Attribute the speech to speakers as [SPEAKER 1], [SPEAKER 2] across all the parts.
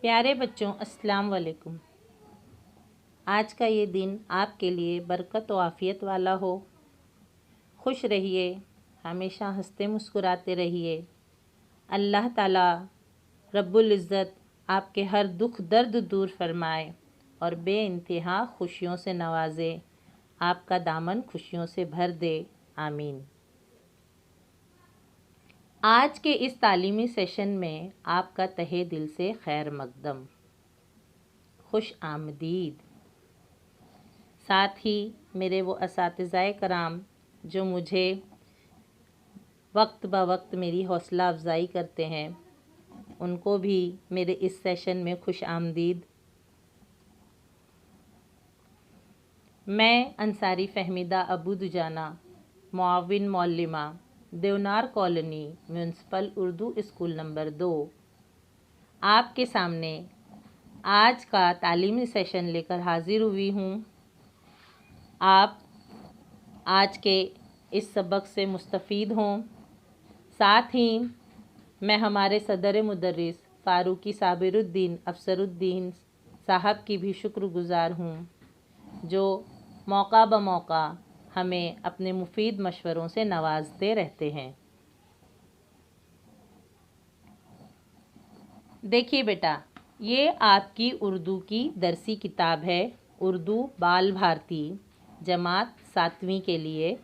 [SPEAKER 1] प्यारे बच्चों, अस्सलाम वालेकुम। आज का ये दिन आपके लिए बरकत व आफ़ियत वाला हो। खुश रहिए, हमेशा हंसते मुस्कुराते रहिए। अल्लाह ताला रब्बुल इज़्ज़त आपके हर दुख दर्द दूर फरमाए और बेइंतहा खुशियों से नवाजे, आपका दामन खुशियों से भर दे। आमीन। आज के इस तालीमी सेशन में आपका तहे दिल से खैर मकदम, खुश आमदीद। साथ ही मेरे वो असातिज़ाए कराम जो मुझे वक्त ब वक्त मेरी हौसला अफजाई करते हैं, उनको भी मेरे इस सेशन में खुश आमदीद। मैं अंसारी फ़हमीदा अबू दुजाना, मुआविन मौल्लिमा, Deonar colony, municipal Urdu school number 2, आपके सामने आज का तालीमी सेशन लेकर हाजिर हुई हूँ। आप आज के इस सबक से मुस्तफ़ीद हों। साथ ही मैं हमारे सदर मुदर्रिस फ़ारूकी साबिरुद्दीन अफसरुद्दीन साहब की भी शुक्रगुज़ार हूँ, जो मौका ब मौका हमें अपने मुफीद मशवरों से नवाजते रहते हैं। देखिए बेटा, ये आपकी उर्दू की दरसी किताब है, उर्दू बाल भारती जमात 7वीं के लिए।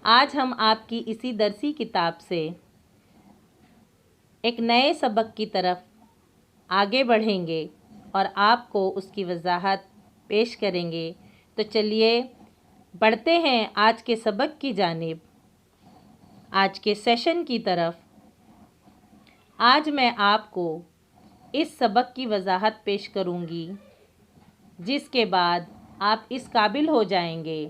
[SPEAKER 1] आज हम आपकी इसी दरसी किताब से एक नए सबक की तरफ आगे बढ़ेंगे और आपको उसकी वजाहत पेश करेंगे। तो चलिए बढ़ते हैं आज के सबक की जानिब, आज के सेशन की तरफ। आज मैं आपको इस सबक की वजाहत पेश करूंगी, जिसके बाद आप इस काबिल हो जाएंगे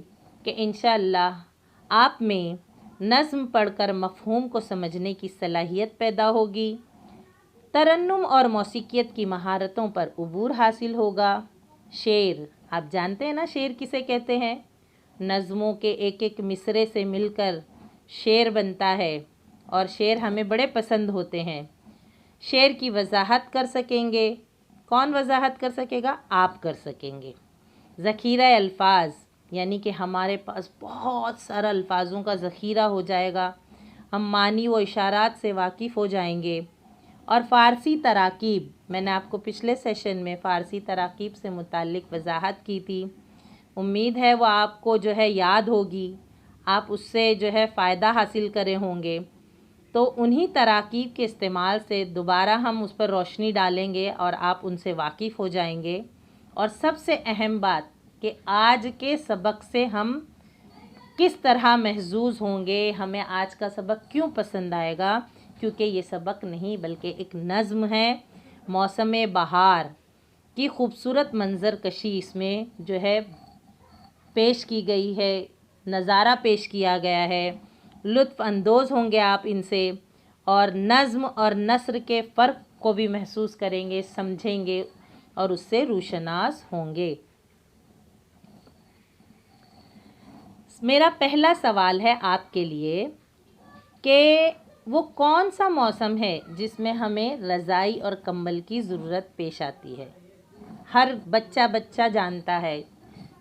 [SPEAKER 1] कि इंशाअल्लाह आप में नज़्म पढ़कर मफ़हूम को समझने की सलाहियत पैदा होगी, तरन्नुम और मौसीकियत की महारतों पर उबूर हासिल होगा। शेर, आप जानते हैं ना शेर किसे कहते हैं? नज़्मों के एक एक मिसरे से मिलकर शेर बनता है और शेर हमें बड़े पसंद होते हैं। शेर की वजाहत कर सकेंगे। कौन वजाहत कर सकेगा? आप कर सकेंगे। ज़ख़ीरा अल्फाज, यानी कि हमारे पास बहुत सारा अल्फाजों का ज़ख़ीरा हो जाएगा। हम मानी व इशारात से वाकिफ़ हो जाएंगे। और फ़ारसी तराकीब, मैंने आपको पिछले सेशन में फ़ारसी तराकीब से मुताल्लिक़ वजाहत की थी। उम्मीद है वो आपको जो है याद होगी, आप उससे जो है फ़ायदा हासिल करे होंगे। तो उन्हीं तराकीब के इस्तेमाल से दोबारा हम उस पर रोशनी डालेंगे और आप उनसे वाकिफ़ हो जाएंगे। और सबसे अहम बात कि आज के सबक से हम किस तरह महजूज़ होंगे, हमें आज का सबक क्यों पसंद आएगा, क्योंकि ये सबक नहीं बल्कि एक नज़्म है। मौसम बहार की खूबसूरत मंज़र कशी इसमें जो है पेश की गई है, नज़ारा पेश किया गया है। लुत्फ़ अंदोज़ होंगे आप इनसे और नज़्म और नस्र के फ़र्क को भी महसूस करेंगे, समझेंगे और उससे रूशनास होंगे। मेरा पहला सवाल है आपके लिए कि वो कौन सा मौसम है जिसमें हमें रज़ाई और कंबल की ज़रूरत पेश आती है? हर बच्चा जानता है,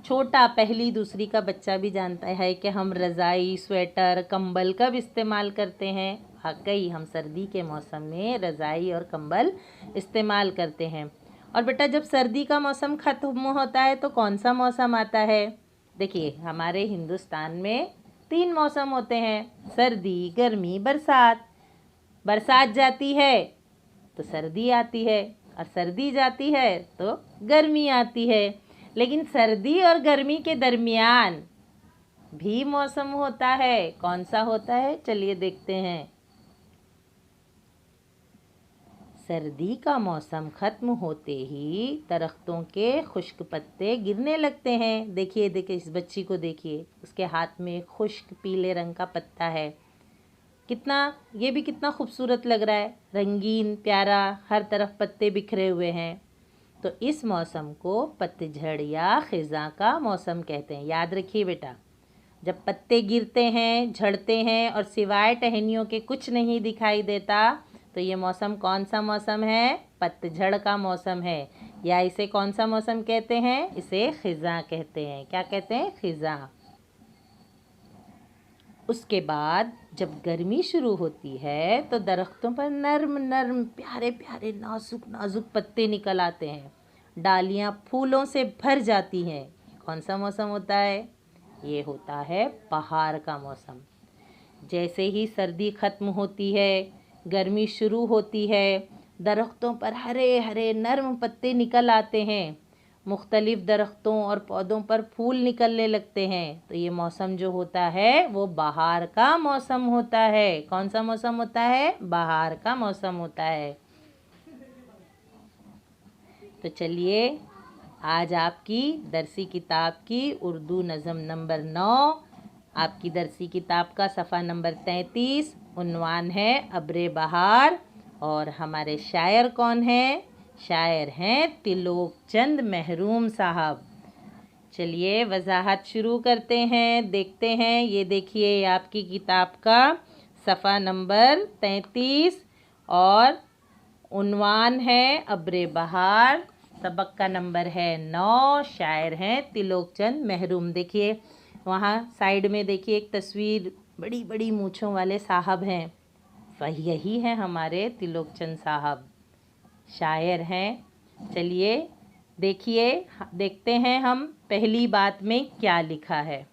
[SPEAKER 1] छोटा पहली दूसरी का बच्चा भी जानता है कि हम रज़ाई, स्वेटर, कंबल कब इस्तेमाल करते हैं। वाकई हम सर्दी के मौसम में रज़ाई और कंबल इस्तेमाल करते हैं। और बेटा, जब सर्दी का मौसम ख़त्म होता है तो कौन सा मौसम आता है? देखिए, हमारे हिंदुस्तान में 3 मौसम होते हैं, सर्दी, गर्मी, बरसात। बरसात जाती है तो सर्दी आती है और सर्दी जाती है तो गर्मी आती है। लेकिन सर्दी और गर्मी के दरमियान भी मौसम होता है। कौन सा होता है? चलिए देखते हैं। सर्दी का मौसम ख़त्म होते ही दरख्तों के खुश्क पत्ते गिरने लगते हैं। देखिए इस बच्ची को देखिए, उसके हाथ में खुश्क पीले रंग का पत्ता है। ये भी कितना खूबसूरत लग रहा है, रंगीन प्यारा, हर तरफ पत्ते बिखरे हुए हैं। तो इस मौसम को पतझड़ या ख़िज़ां का मौसम कहते हैं। याद रखिए बेटा, जब पत्ते गिरते हैं, झड़ते हैं और सिवाय टहनियों के कुछ नहीं दिखाई देता, तो ये मौसम कौन सा मौसम है? पतझड़ का मौसम है, या इसे कौन सा मौसम कहते हैं? इसे खिज़ां कहते हैं। क्या कहते हैं? खिज़ां। उसके बाद जब गर्मी शुरू होती है तो दरख्तों पर नर्म नर्म प्यारे प्यारे नाजुक नाजुक पत्ते निकल आते हैं, डालियाँ फूलों से भर जाती हैं। कौन सा मौसम होता है? ये होता है बहार का मौसम। जैसे ही सर्दी ख़त्म होती है, गर्मी शुरू होती है, दरख्तों पर हरे हरे नर्म पत्ते निकल आते हैं, मुख्तलिफ़ दरख्तों और पौधों पर फूल निकलने लगते हैं। तो ये मौसम जो होता है वो बहार का मौसम होता है। कौन सा मौसम होता है? बहार का मौसम होता है। तो चलिए, आज आपकी दरसी किताब की उर्दू नज़म नंबर 9, आपकी दरसी किताब का सफ़ा नंबर 33, उन्वान है अब्रे बहार। और हमारे शायर कौन हैं? शायर हैं तिलोक चंद महरूम साहब। चलिए वजाहत शुरू करते हैं, देखते हैं। ये देखिए आपकी किताब का सफ़ा नंबर 33 और उन्वान है अब्रे बहार, सबक का नंबर है 9, शायर हैं तिलोक चंद महरूम। देखिए वहाँ साइड में देखिए एक तस्वीर, बड़ी बड़ी मूँछों वाले साहब हैं, वही यही हैं हमारे तिलोक चंद साहब, शायर हैं। चलिए देखिए, देखते हैं हम पहली बात में क्या लिखा है।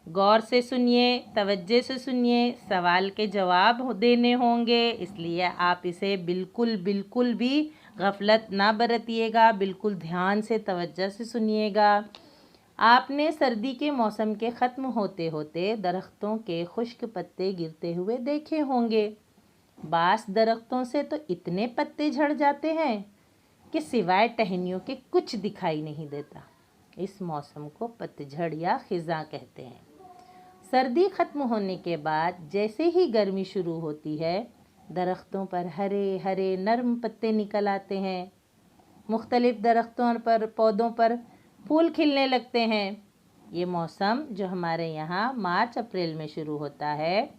[SPEAKER 1] गौर से सुनिए, तवज्जो से सुनिए, सवाल के जवाब देने होंगे, इसलिए आप इसे बिल्कुल बिल्कुल भी गफलत ना बरतिएगा, बिल्कुल ध्यान से तवज्जो से सुनिएगा। आपने सर्दी के मौसम के ख़त्म होते होते दरख्तों के खुश्क पत्ते गिरते हुए देखे होंगे। बाँस दरख्तों से तो इतने पत्ते झड़ जाते हैं कि सिवाय टहनियों के कुछ दिखाई नहीं देता। इस मौसम को पतझड़ या खिज़ां कहते हैं। सर्दी ख़त्म होने के बाद जैसे ही गर्मी शुरू होती है, दरख्तों पर हरे हरे नर्म पत्ते निकल आते हैं, मुख्तलिफ़ दरख्तों पर पौधों पर फूल खिलने लगते हैं। ये मौसम जो हमारे यहाँ मार्च अप्रैल में शुरू होता है,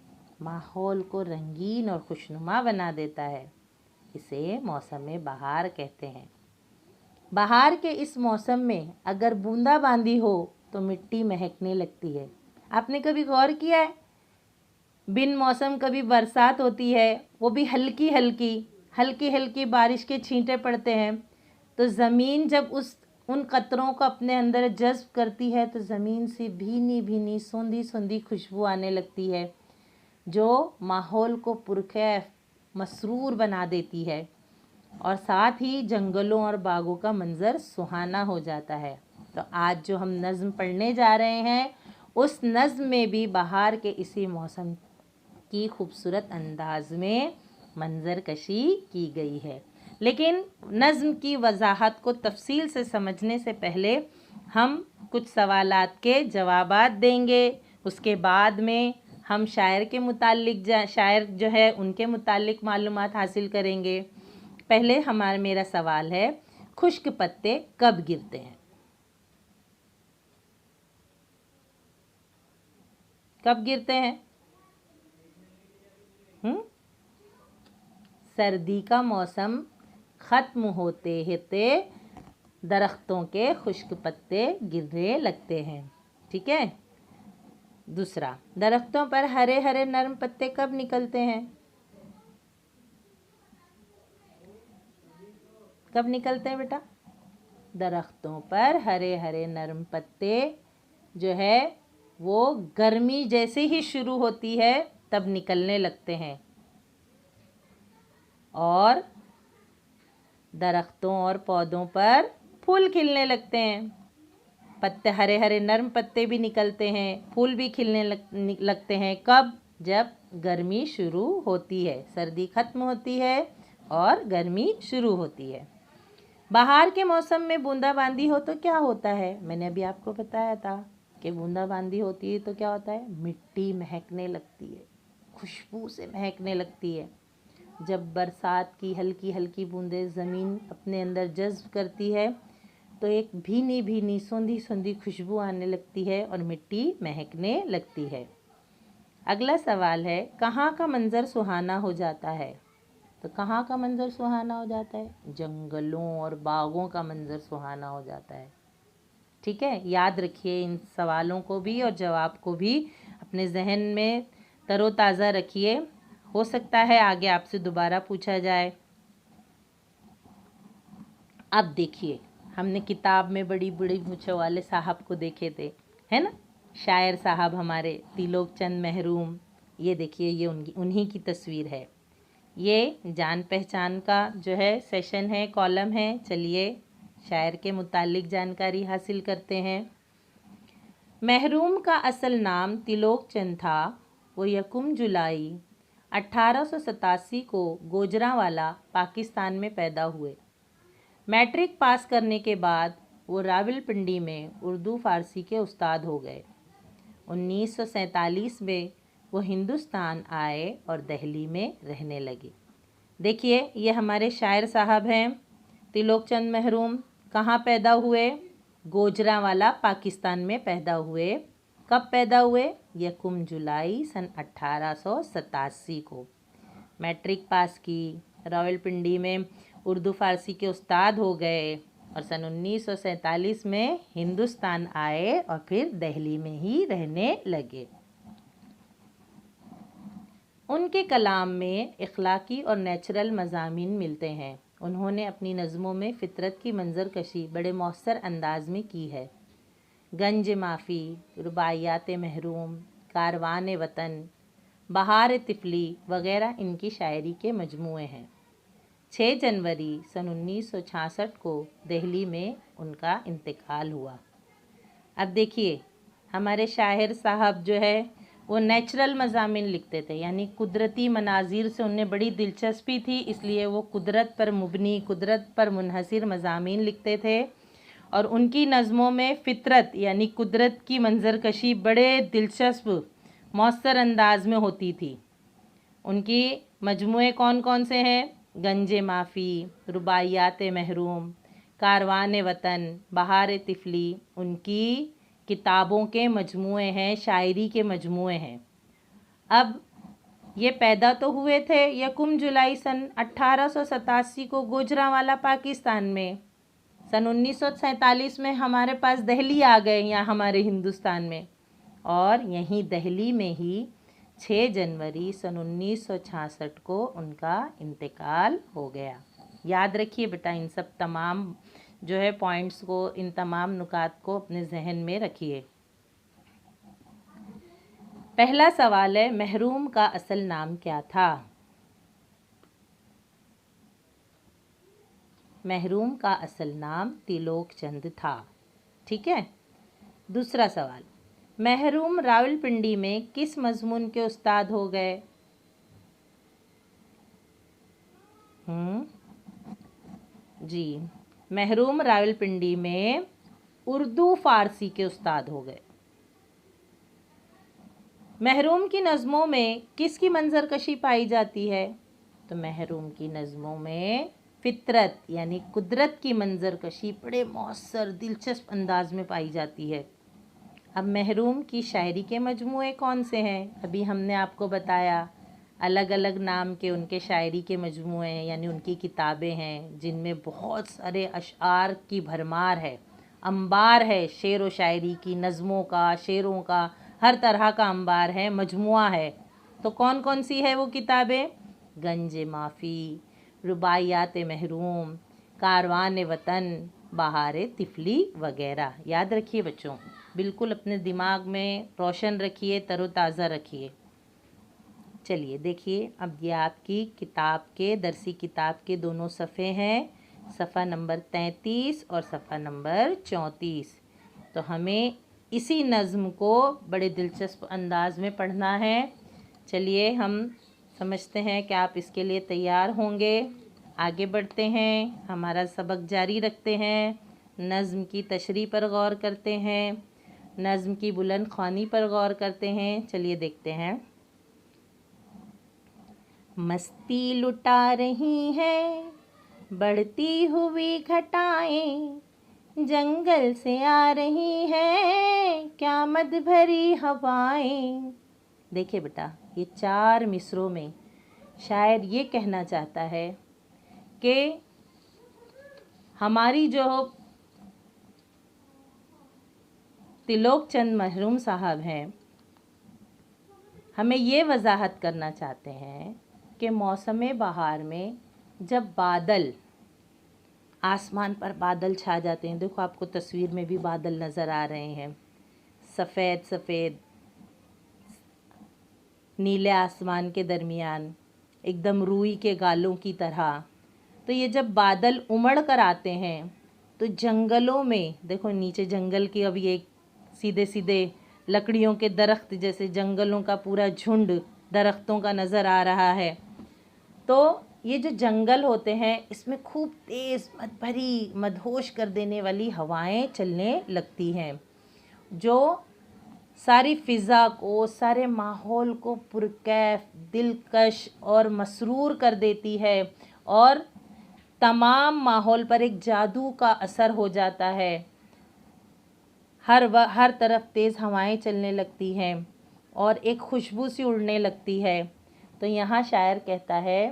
[SPEAKER 1] माहौल को रंगीन और खुशनुमा बना देता है। इसे मौसम बहार कहते हैं। बहार के इस मौसम में अगर बूंदाबांदी हो तो मिट्टी महकने लगती है। आपने कभी गौर किया है? बिन मौसम कभी बरसात होती है, वो भी हल्की हल्की बारिश के छींटे पड़ते हैं, तो ज़मीन जब उन कतरों को अपने अंदर जज्ब करती है तो ज़मीन से भीनी भीनी सोंधी सोंधी खुशबू आने लगती है, जो माहौल को पुरखैर मसरूर बना देती है, और साथ ही जंगलों और बागों का मंज़र सुहाना हो जाता है। तो आज जो हम नज़्म पढ़ने जा रहे हैं, उस नज़्म में भी बहार के इसी मौसम की खूबसूरत अंदाज में मंज़र कशी की गई है। लेकिन नज़्म की वजाहत को तफसील से समझने से पहले हम कुछ सवालात के जवाबात देंगे। उसके बाद में हम शायर के मुतालिक शायर जो है उनके मुतालिक मालूमात हासिल करेंगे। पहले मेरा सवाल है, खुश्क पत्ते कब गिरते हैं? कब गिरते हैं? सर्दी का मौसम ख़त्म होते होते दरख्तों के खुश्क पत्ते गिरने लगते हैं। ठीक है। दूसरा, दरख्तों पर हरे हरे नरम पत्ते कब निकलते हैं? कब निकलते हैं बेटा? दरख्तों पर हरे हरे नरम पत्ते जो है वो गर्मी जैसे ही शुरू होती है तब निकलने लगते हैं, और दरख्तों और पौधों पर फूल खिलने लगते हैं। पत्ते हरे हरे नरम पत्ते भी निकलते हैं, फूल भी खिलने लगते हैं। कब? जब गर्मी शुरू होती है, सर्दी ख़त्म होती है और गर्मी शुरू होती है। बहार के मौसम में बूंदाबांदी हो तो क्या होता है? मैंने अभी आपको बताया था कि बूंदाबांदी होती है तो क्या होता है? मिट्टी महकने लगती है, खुशबू से महकने लगती है। जब बरसात की हल्की हल्की बूंदें ज़मीन अपने अंदर जज्ब करती है तो एक भीनी भीनी सोंधी सोंधी खुशबू आने लगती है और मिट्टी महकने लगती है। अगला सवाल है, कहाँ का मंज़र सुहाना हो जाता है? तो कहाँ का मंज़र सुहाना हो जाता है? जंगलों और बागों का मंज़र सुहाना हो जाता है। ठीक है, याद रखिए इन सवालों को भी और जवाब को भी अपने जहन में तरोताज़ा रखिए। हो सकता है आगे आपसे दोबारा पूछा जाए। अब देखिए, हमने किताब में बड़ी बड़ी मूंछों वाले साहब को देखे थे, है ना, शायर साहब हमारे तिलोक चंद महरूम। ये देखिए, ये उन्हीं की तस्वीर है। ये जान पहचान का जो है सेशन है, कॉलम है। चलिए शायर के मुतालिक जानकारी हासिल करते हैं। महरूम का असल नाम तिलोक चंद था। वो यकुम जुलाई 1887 को गोजरावाला पाकिस्तान में पैदा हुए। मैट्रिक पास करने के बाद वो रावलपिंडी में उर्दू फ़ारसी के उस्ताद हो गए। 1947 में वो हिंदुस्तान आए और दिल्ली में रहने लगे। देखिए, ये हमारे शायर साहब हैं, तिलोक चंद महरूम। कहाँ पैदा हुए? गोजरावाला पाकिस्तान में पैदा हुए। कब पैदा हुए? यकुम जुलाई सन 1887 को। मैट्रिक पास की, रावलपिंडी में उर्दू फ़ारसी के उस्ताद हो गए और सन 1947 में हिंदुस्तान आए और फिर दिल्ली में ही रहने लगे। उनके कलाम में इखलाकी और नेचुरल मज़ामीन मिलते हैं। उन्होंने अपनी नज़मों में फ़ितरत की मंजर कशी बड़े मौसर अंदाज में की है। गंज माफ़ी, रुबाइयात महरूम, कारवान वतन, बहार तिफली वगैरह इनकी शायरी के मजमूए हैं। 6 जनवरी सन 1966 को दिल्ली में उनका इंतकाल हुआ। अब देखिए, हमारे शायर साहब जो है वो नेचुरल मज़ामीन लिखते थे, यानी कुदरती मनाजिर से उन्हें बड़ी दिलचस्पी थी, इसलिए वो कुदरत पर मुबनी, कुदरत पर मुनहसिर मज़ामीन लिखते थे। और उनकी नज़मों में फ़ितरत यानी कुदरत की मंजरकशी बड़े दिलचस्प मौसर अंदाज में होती थी। उनकी मजमूए कौन कौन से हैं? गंजे माफ़ी, रुबाइयात महरूम, कारवान वतन, बहार तिफली उनकी किताबों के मजमूए हैं, शायरी के मजमूए हैं। अब ये पैदा तो हुए थे यकुम जुलाई सन 1887 को गोजरावाला पाकिस्तान में। सन 1947 में हमारे पास दिल्ली आ गए, यहाँ हमारे हिंदुस्तान में। और यहीं दिल्ली में ही 6 जनवरी सन 1966 को उनका इंतकाल हो गया। याद रखिए बेटा, इन सब तमाम जो है पॉइंट्स को, इन तमाम नुकात को अपने जहन में रखिए। पहला सवाल है, महरूम का असल नाम क्या था? महरूम का असल नाम तिलोक चंद था। ठीक है। दूसरा सवाल, महरूम रावलपिंडी में किस मजमून के उस्ताद हो गए? जी, महरूम रावलपिंडी में उर्दू फ़ारसी के उस्ताद हो गए। महरूम की नज़मों में किसकी मंजरकशी पाई जाती है? तो महरूम की नज़मों में फ़ितरत यानी कुदरत की मंजरकशी बड़े मौसर दिलचस्प अंदाज में पाई जाती है। अब महरूम की शायरी के मजमूए कौन से हैं? अभी हमने आपको बताया, अलग अलग नाम के उनके शायरी के मजमूए हैं, यानी उनकी किताबें हैं जिनमें बहुत सारे अशआर की भरमार है, अंबार है, शेर व शायरी की, नज़मों का, शेरों का, हर तरह का अंबार है, मजमुआ है। तो कौन कौन सी है वो किताबें? गंज माफ़ी, रुबाइयात महरूम, कारवान वतन, बहार तिफली वगैरह। याद रखिए बच्चों, बिल्कुल अपने दिमाग में रोशन रखिए, तरोताज़ा रखिए। चलिए देखिए, अब ये आपकी किताब के, दरसी किताब के दोनों सफ़े हैं, सफ़ा नंबर 33 और सफ़ा नंबर 34। तो हमें इसी नज़्म को बड़े दिलचस्प अंदाज में पढ़ना है। चलिए हम समझते हैं कि आप इसके लिए तैयार होंगे। आगे बढ़ते हैं, हमारा सबक जारी रखते हैं। नज़्म की तशरीह पर गौर करते हैं, नज़्म की बुलंद ख़्वानी पर गौर करते हैं। चलिए देखते हैं। मस्ती लुटा रही हैं बढ़ती हुई घटाएं, जंगल से आ रही हैं क्या मद भरी हवाएं। देखिए बेटा, ये 4 मिसरों में शायर ये कहना चाहता है कि हमारी जो तिलोक चंद महरूम साहब हैं, हमें ये वजाहत करना चाहते हैं कि मौसम बहार में जब बादल, आसमान पर बादल छा जाते हैं, देखो आपको तस्वीर में भी बादल नज़र आ रहे हैं, सफ़ेद सफ़ेद नीले आसमान के दरमियान एकदम रूई के गालों की तरह। तो ये जब बादल उमड़ कर आते हैं तो जंगलों में, देखो नीचे जंगल की अभी एक सीधे सीधे लकड़ियों के दरख्त जैसे जंगलों का पूरा झुंड दरख्तों का नज़र आ रहा है। तो ये जो जंगल होते हैं इसमें खूब तेज़ भरी मदहोश कर देने वाली हवाएं चलने लगती हैं, जो सारी फ़िज़ा को, सारे माहौल को पुरकैफ, दिलकश और मसरूर कर देती है और तमाम माहौल पर एक जादू का असर हो जाता है। हर तरफ तेज़ हवाएं चलने लगती हैं और एक खुशबू सी उड़ने लगती है। तो यहाँ शायर कहता है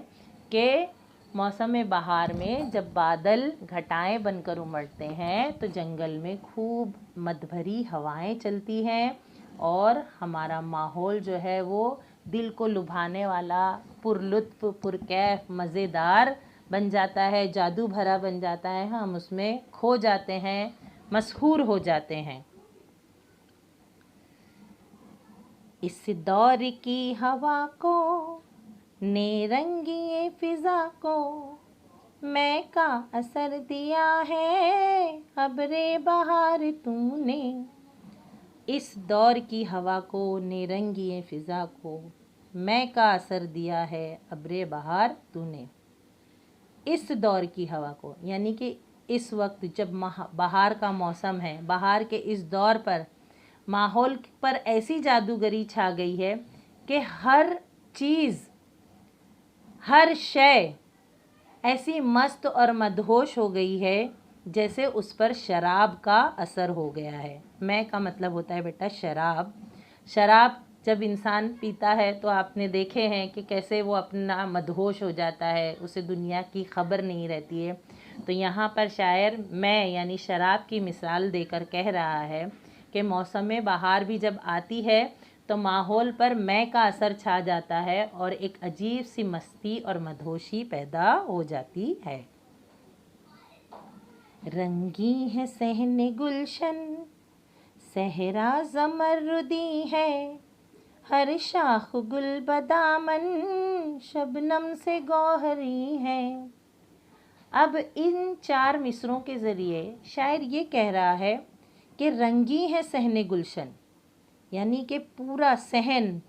[SPEAKER 1] कि मौसम बहार में जब बादल घटाएं बनकर उमड़ते हैं तो जंगल में खूब मदभरी हवाएं चलती हैं और हमारा माहौल जो है वो दिल को लुभाने वाला, पुरलुत्फ, पुरकैफ, मज़ेदार बन जाता है, जादू भरा बन जाता है। हम उसमें खो जाते हैं, मशहूर हो जाते हैं। इस दौर की हवा को ने रंगी फ़िज़ा को मैं का असर दिया है अब्रे बहार तूने। इस दौर की हवा को ने रंगी फ़िज़ा को मैं का असर दिया है अब्रे बहार तूने। इस दौर की हवा को यानी कि इस वक्त जब बहार का मौसम है, बहार के इस दौर पर माहौल पर ऐसी जादूगरी छा गई है कि हर चीज़, हर शय ऐसी मस्त और मदहोश हो गई है जैसे उस पर शराब का असर हो गया है। मैं का मतलब होता है बेटा शराब। शराब जब इंसान पीता है तो आपने देखे हैं कि कैसे वो अपना मदहोश हो जाता है, उसे दुनिया की खबर नहीं रहती है। तो यहाँ पर शायर मैं यानी शराब की मिसाल देकर कह रहा है कि मौसम बहार भी जब आती है तो माहौल पर मैं का असर छा जाता है और एक अजीब सी मस्ती और मदहोशी पैदा हो जाती है। रंगी है सहने गुलशन, सहरा ज़मरुदी है, हर शाख गुल बदामन शबनम से गौहरी है। अब इन 4 मिसरों के ज़रिए शायर ये कह रहा है कि रंगी है सहने गुलशन, यानी कि पूरा सहन,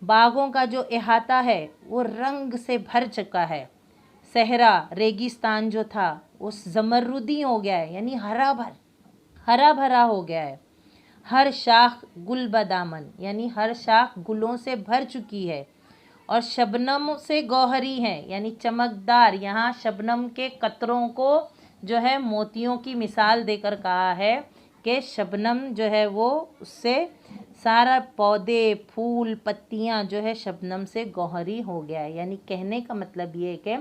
[SPEAKER 1] बागों का जो अहाता है वो रंग से भर चुका है। सहरा रेगिस्तान जो था वो ज़मरुदी हो गया है, यानी हरा भरा हो गया है। हर शाख गुल बदामन यानी हर शाख गुलों से भर चुकी है और शबनम से गौहरी है यानी चमकदार। यहाँ शबनम के कतरों को जो है मोतियों की मिसाल देकर कहा है कि शबनम जो है वो उससे सारा पौधे, फूल, पत्तियाँ जो है शबनम से गौहरी हो गया है। यानी कहने का मतलब ये है कि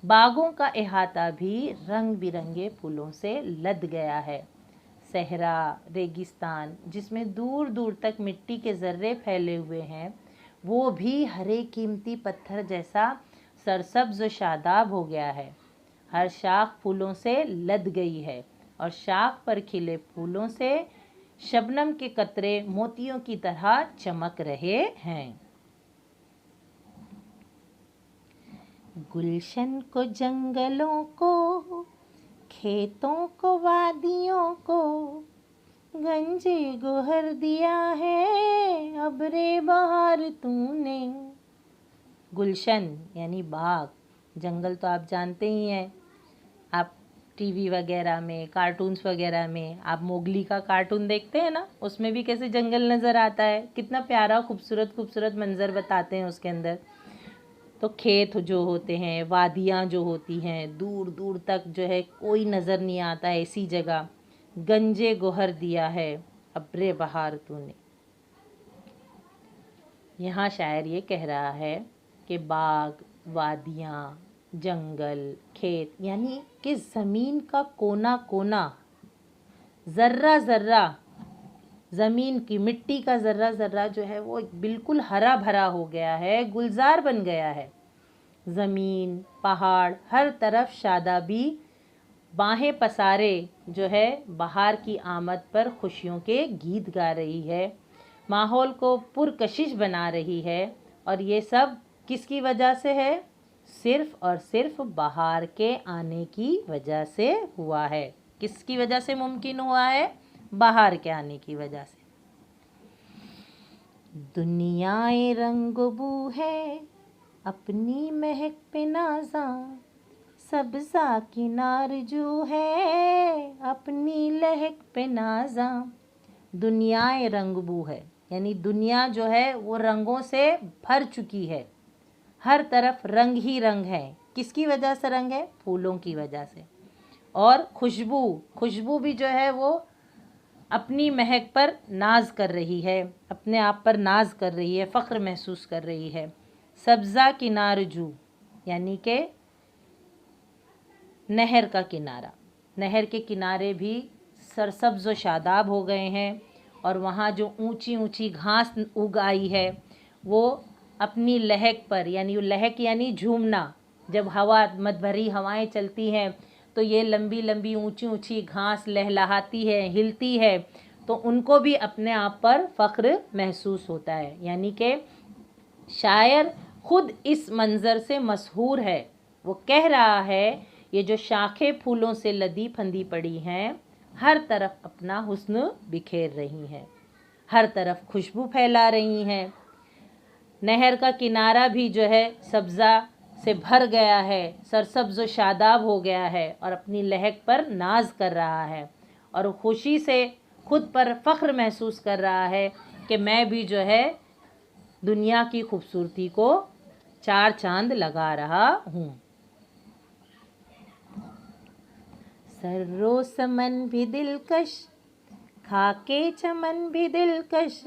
[SPEAKER 1] बागों का अहाता भी रंग बिरंगे फूलों से लद गया है। सहरा रेगिस्तान जिसमें दूर दूर तक मिट्टी के ज़र्रे फैले हुए हैं वो भी हरे कीमती पत्थर जैसा सरसब्ज व शादाब हो गया है। हर शाख फूलों से लद गई है और शाख पर खिले फूलों से शबनम के कतरे मोतियों की तरह चमक रहे हैं। गुलशन को जंगलों को, खेतों को वादियों को, गंजे गोहर दिया है अब्रे बहार तूने। गुलशन यानी बाग, जंगल तो आप जानते ही हैं, आप टीवी वगैरह में, कार्टून्स वगैरह में आप मोगली का कार्टून देखते हैं ना, उसमें भी कैसे जंगल नज़र आता है, कितना प्यारा खूबसूरत खूबसूरत मंजर बताते हैं उसके अंदर। तो खेत जो होते हैं, वादियाँ जो होती हैं, दूर दूर तक जो है कोई नज़र नहीं आता, ऐसी जगह गंजे गोहर दिया है अब्रे बहार तूने। यहाँ शायर ये कह रहा है कि बाग, वादियाँ, जंगल, खेत, यानी कि ज़मीन का कोना कोना, ज़र्रा ज़र्रा, ज़मीन की मिट्टी का ज़र्रा ज़र्रा जो है वो बिल्कुल हरा भरा हो गया है, गुलजार बन गया है। ज़मीन, पहाड़, हर तरफ शादाबी बाहें पसारे जो है बहार की आमद पर खुशियों के गीत गा रही है, माहौल को पुरकशिश बना रही है। और ये सब किसकी वजह से है? सिर्फ़ और सिर्फ बहार के आने की वजह से हुआ है। किसकी वजह से मुमकिन हुआ है? बहार के आने की वजह से। दुनियाए रंग बू है अपनी महक पे नाज़ा, सब्ज़ा किनार जो है अपनी लहक पे नाज़ा। दुनियाए रंग बू है, यानी दुनिया जो है वो रंगों से भर चुकी है, हर तरफ रंग ही रंग है। किसकी वजह से रंग है? फूलों की वजह से। और खुशबू भी जो है वो अपनी महक पर नाज कर रही है, अपने आप पर नाज कर रही है, फ़ख्र महसूस कर रही है। सब्ज़ा किनार जू, यानी कि नहर का किनारा, नहर के किनारे भी सरसब्ज़ व शादाब हो गए हैं। और वहाँ जो ऊंची ऊंची घास उग आई है वो अपनी लहक पर, यानी लहक यानी झूमना, जब हवा मदभरी हवाएं चलती हैं तो ये लंबी लंबी ऊंची ऊंची घास लहलहाती है, हिलती है, तो उनको भी अपने आप पर फ़ख्र महसूस होता है। यानी कि शायर खुद इस मंज़र से मशहूर है। वो कह रहा है ये जो शाखें फूलों से लदी फंदी पड़ी हैं, हर तरफ अपना हुस्न बिखेर रही हैं, हर तरफ खुशबू फैला रही हैं। नहर का किनारा भी जो है सब्ज़ा से भर गया है, सरसब्ज़ व शादाब हो गया है और अपनी लहक पर नाज कर रहा है और खुशी से खुद पर फ़ख्र महसूस कर रहा है कि मैं भी जो है दुनिया की खूबसूरती को चार चांद लगा रहा हूँ। सर्रो समन भी दिलकश, खाके चमन भी दिलकश,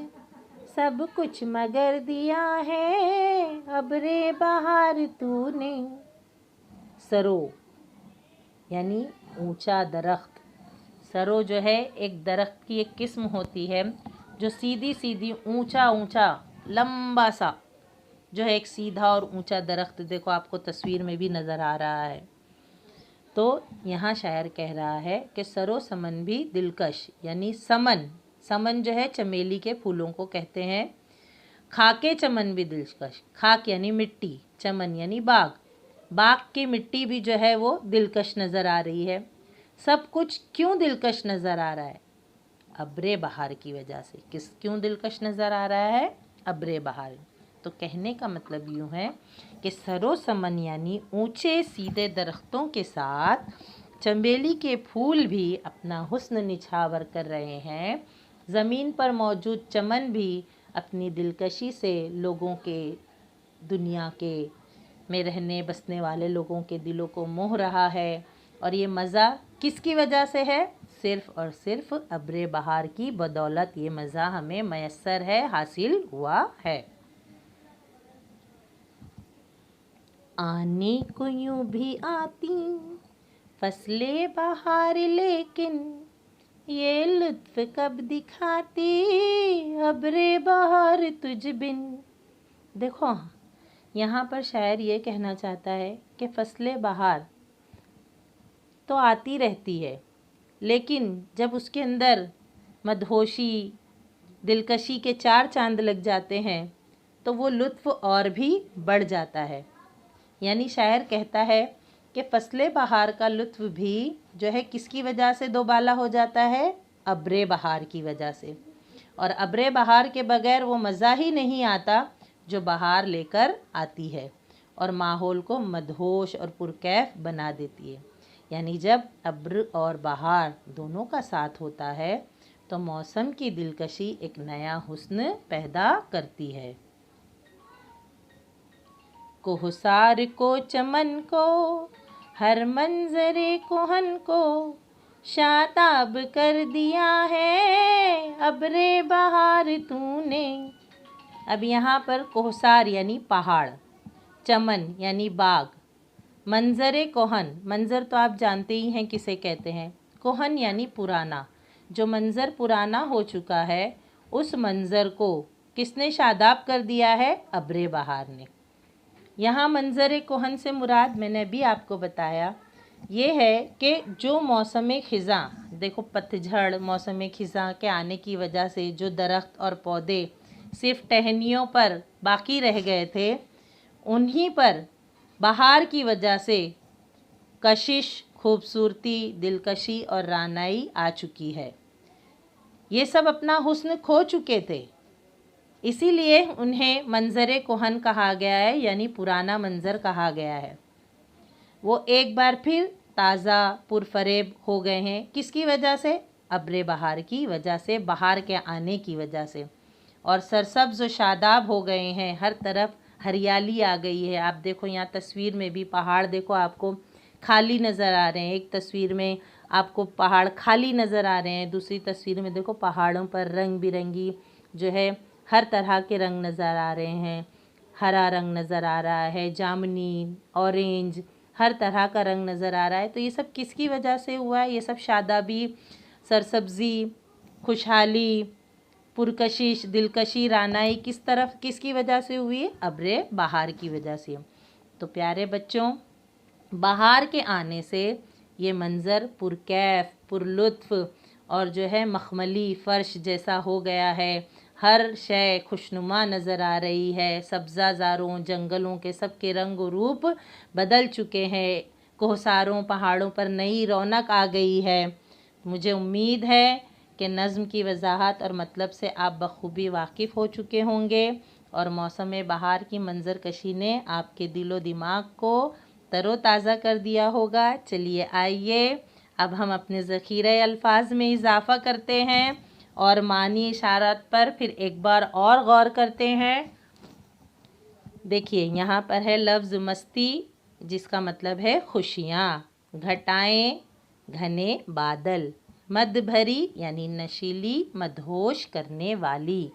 [SPEAKER 1] सब कुछ मगर दिया है अबरे बहार तूने। सरो यानी ऊंचा दरख्त। सरो जो है एक दरख्त की एक किस्म होती है जो सीधी सीधी ऊंचा ऊंचा लंबा सा जो है एक सीधा और ऊंचा दरख्त, देखो आपको तस्वीर में भी नज़र आ रहा है। तो यहाँ शायर कह रहा है कि सरो समन भी दिलकश, यानी समन जो है चमेली के फूलों को कहते हैं। खाके चमन भी दिलकश, खाक यानी मिट्टी, चमन यानी बाग की मिट्टी भी जो है वो दिलकश नज़र आ रही है। सब कुछ क्यों दिलकश नज़र आ रहा है? अब्रे बहार की वजह से। क्यों दिलकश नज़र आ रहा है? अब्रे बहार। तो कहने का मतलब यूँ है कि सरो समन यानी ऊंचे सीधे दरख्तों के साथ चमेली के फूल भी अपना हुस्न निछावर कर रहे हैं। ज़मीन पर मौजूद चमन भी अपनी दिलकशी से लोगों के, दुनिया के में रहने बसने वाले लोगों के दिलों को मोह रहा है। और ये मज़ा किसकी वजह से है? सिर्फ़ और सिर्फ अब्रे बहार की बदौलत ये मज़ा हमें मयस्सर है, हासिल हुआ है। आने को यूं भी आती फसले बहार, लेकिन ये लुत्फ कब दिखाती अब्रे बहार तुझ बिन। देखो यहाँ पर शायर ये कहना चाहता है कि फसले बहार तो आती रहती है, लेकिन जब उसके अंदर मदहोशी, दिलकशी के चार चांद लग जाते हैं तो वो लुत्फ़ और भी बढ़ जाता है। यानी शायर कहता है कि फसले बहार का लुत्फ़ भी जो है किसकी वजह से दोबाला हो जाता है? अब्रे बहार की वजह से। और अब्रे बहार के बगैर वो मज़ा ही नहीं आता जो बहार लेकर आती है और माहौल को मदहोश और पुरकैफ बना देती है। यानी जब अब्र और बहार दोनों का साथ होता है तो मौसम की दिलकशी एक नया हुस्न पैदा करती है। कोहसार को चमन को हर मंजरे कोहन को शाताब कर दिया है अब्रे बहार तूने। अब यहाँ पर कोहसार यानी पहाड़, चमन यानी बाग। मंजर कोहन, मंजर तो आप जानते ही हैं किसे कहते हैं। कोहन यानी पुराना। जो मंजर पुराना हो चुका है उस मंजर को किसने शादाब कर दिया है? अब्रे बहार ने। यहाँ मंजर कोहन से मुराद मैंने भी आपको बताया ये है कि जो मौसम ख़िज़ां, देखो पतझड़ मौसम ख़िज़ां के आने की वजह से जो दरख्त और पौधे सिर्फ टहनियों पर बाकी रह गए थे, उन्हीं पर बहार की वजह से कशिश, खूबसूरती, दिलकशी और रानाई आ चुकी है। ये सब अपना हुस्न खो चुके थे, इसीलिए उन्हें मंजर कोहन कहा गया है, यानी पुराना मंजर कहा गया है। वो एक बार फिर ताज़ा पुरफरेब हो गए हैं। किसकी वजह से? अब्रे बहार की वजह से, बहार के आने की वजह से। और सरसब्ज़ व शादाब हो गए हैं, हर तरफ हरियाली आ गई है। आप देखो यहाँ तस्वीर में भी पहाड़ देखो आपको खाली नज़र आ रहे हैं। एक तस्वीर में आपको पहाड़ खाली नज़र आ रहे हैं, दूसरी तस्वीर में देखो पहाड़ों पर रंग बिरंगी जो है हर तरह के रंग नज़र आ रहे हैं। हरा रंग नज़र आ रहा है, जामुनी, ऑरेंज, हर तरह का रंग नज़र आ रहा है। तो ये सब किसकी वजह से हुआ है? ये सब शादाबी, सरसब्ज़ी, खुशहाली, पुरकशिश, दिलकशी, रानाई किसकी वजह से हुई है? अब्रे बहार की वजह से। तो प्यारे बच्चों, बहार के आने से ये मंज़र पुरकैफ, पुरलुत्फ़ और जो है मखमली फ़र्श जैसा हो गया है। हर शय खुशनुमा नज़र आ रही है। सब्ज़ाज़ारों, जंगलों के सब के रंग और रूप बदल चुके हैं। कोहसारों, पहाड़ों पर नई रौनक आ गई है। मुझे उम्मीद है कि नज़्म की वजाहत और मतलब से आप बखूबी वाकिफ़ हो चुके होंगे और मौसम बहार की मंजर कशी ने आपके दिलो दिमाग को तरोताज़ा कर दिया होगा। चलिए आइए अब हम अपने ज़ख़ीरे अल्फाज में इजाफ़ा करते हैं और मानी इशारात पर फिर एक बार और गौर करते हैं। देखिए यहाँ पर है लफ्ज़ मस्ती, जिसका मतलब है खुशियाँ। घटाएं, घने बादल। मद भरी यानी नशीली, मदहोश करने वाली।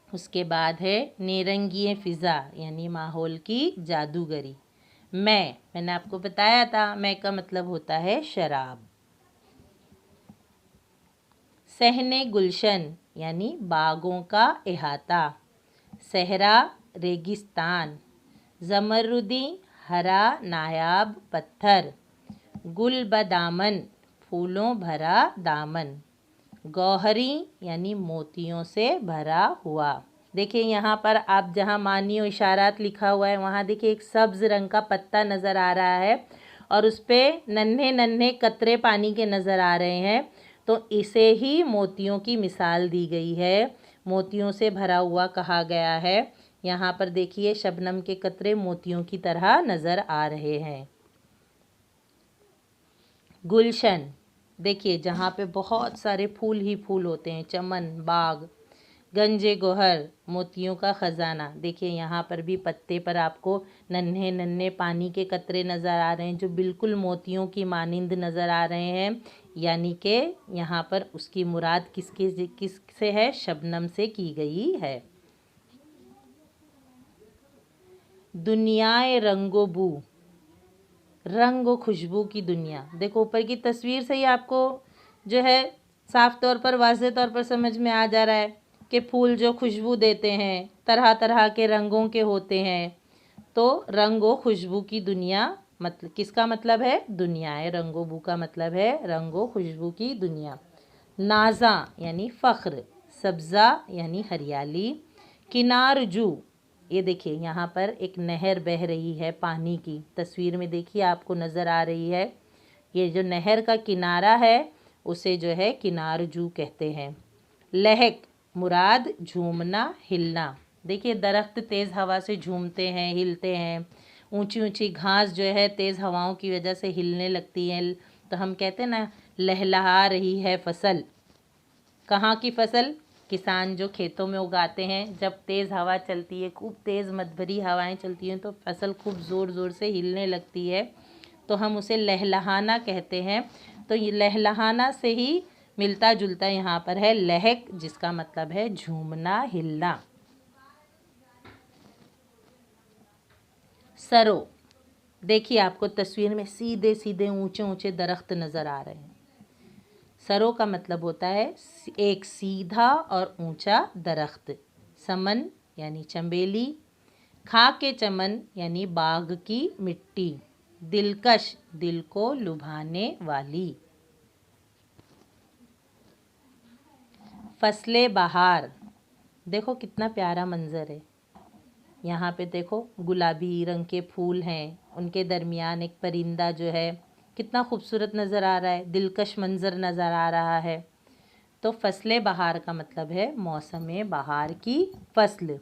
[SPEAKER 1] उसके बाद है नेरंगी फ़िज़ा यानी माहौल की जादूगरी। मैंने आपको बताया था, मैं का मतलब होता है शराब। सहने गुलशन यानी बागों का इहाता। सहरा रेगिस्तान। ज़मरुदी हरा नायाब पत्थर। गुल बदामन फूलों भरा दामन। गौहरी यानी मोतियों से भरा हुआ। देखिए यहाँ पर आप जहाँ मानी और इशारात लिखा हुआ है वहाँ देखिए एक सब्ज़ रंग का पत्ता नज़र आ रहा है और उस पर नन्हे नन्हे कतरे पानी के नज़र आ रहे हैं। तो इसे ही मोतियों की मिसाल दी गई है, मोतियों से भरा हुआ कहा गया है। यहाँ पर देखिए शबनम के कतरे मोतियों की तरह नज़र आ रहे हैं। गुलशन, देखिए जहाँ पे बहुत सारे फूल ही फूल होते हैं, चमन, बाग। गंजे गोहर, मोतियों का ख़जाना। देखिए यहाँ पर भी पत्ते पर आपको नन्हे नन्हे पानी के कतरे नज़र आ रहे हैं जो बिल्कुल मोतियों की मानिंद नज़र आ रहे हैं, यानी कि यहाँ पर उसकी मुराद किससे है? शबनम से की गई है। दुनियाए रंगो बू, रंग व खुशबू की दुनिया। देखो ऊपर की तस्वीर से ही आपको जो है साफ तौर पर, वाज़ेह तौर पर समझ में आ जा रहा है कि फूल जो खुशबू देते हैं तरह तरह के रंगों के होते हैं। तो रंग व खुशबू की दुनिया मतलब किसका मतलब है? दुनियाए रंगो बू का मतलब है रंग व खुशबू की दुनिया। नाज़ा यानी फ़ख्र। सब्ज़ा यानी हरियाली। किनारजू, ये देखिए यहाँ पर एक नहर बह रही है पानी की, तस्वीर में देखिए आपको नज़र आ रही है। ये जो नहर का किनारा है उसे जो है किनारजू कहते हैं। लहक, मुराद झूमना, हिलना। देखिए दरख्त तेज़ हवा से झूमते हैं, हिलते हैं। ऊंची ऊंची घास जो है तेज़ हवाओं की वजह से हिलने लगती है, तो हम कहते हैं ना लहलहा रही है फसल। कहाँ की फसल? किसान जो खेतों में उगाते हैं, जब तेज़ हवा चलती है, खूब तेज़ मदभरी हवाएं चलती हैं तो फसल खूब ज़ोर ज़ोर से हिलने लगती है, तो हम उसे लहलहाना कहते हैं। तो ये लहलहाना से ही मिलता जुलता यहाँ पर है लहक, जिसका मतलब है झूमना, हिलना। सरो, देखिए आपको तस्वीर में सीधे सीधे ऊंचे ऊंचे दरख्त नज़र आ रहे हैं। सरो का मतलब होता है एक सीधा और ऊंचा दरख्त। समन यानी चंबेली, खा के चमन यानी बाग की मिट्टी, दिलकश दिल को लुभाने वाली। फसले बहार, देखो कितना प्यारा मंज़र है। यहाँ पे देखो गुलाबी रंग के फूल हैं, उनके दरमियान एक परिंदा जो है कितना खूबसूरत नज़र आ रहा है, दिलकश मंज़र नज़र आ रहा है। तो फसले बहार का मतलब है मौसम बहार की फसल,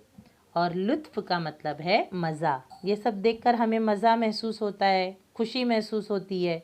[SPEAKER 1] और लुत्फ़ का मतलब है मज़ा। ये सब देखकर हमें मज़ा महसूस होता है, खुशी महसूस होती है।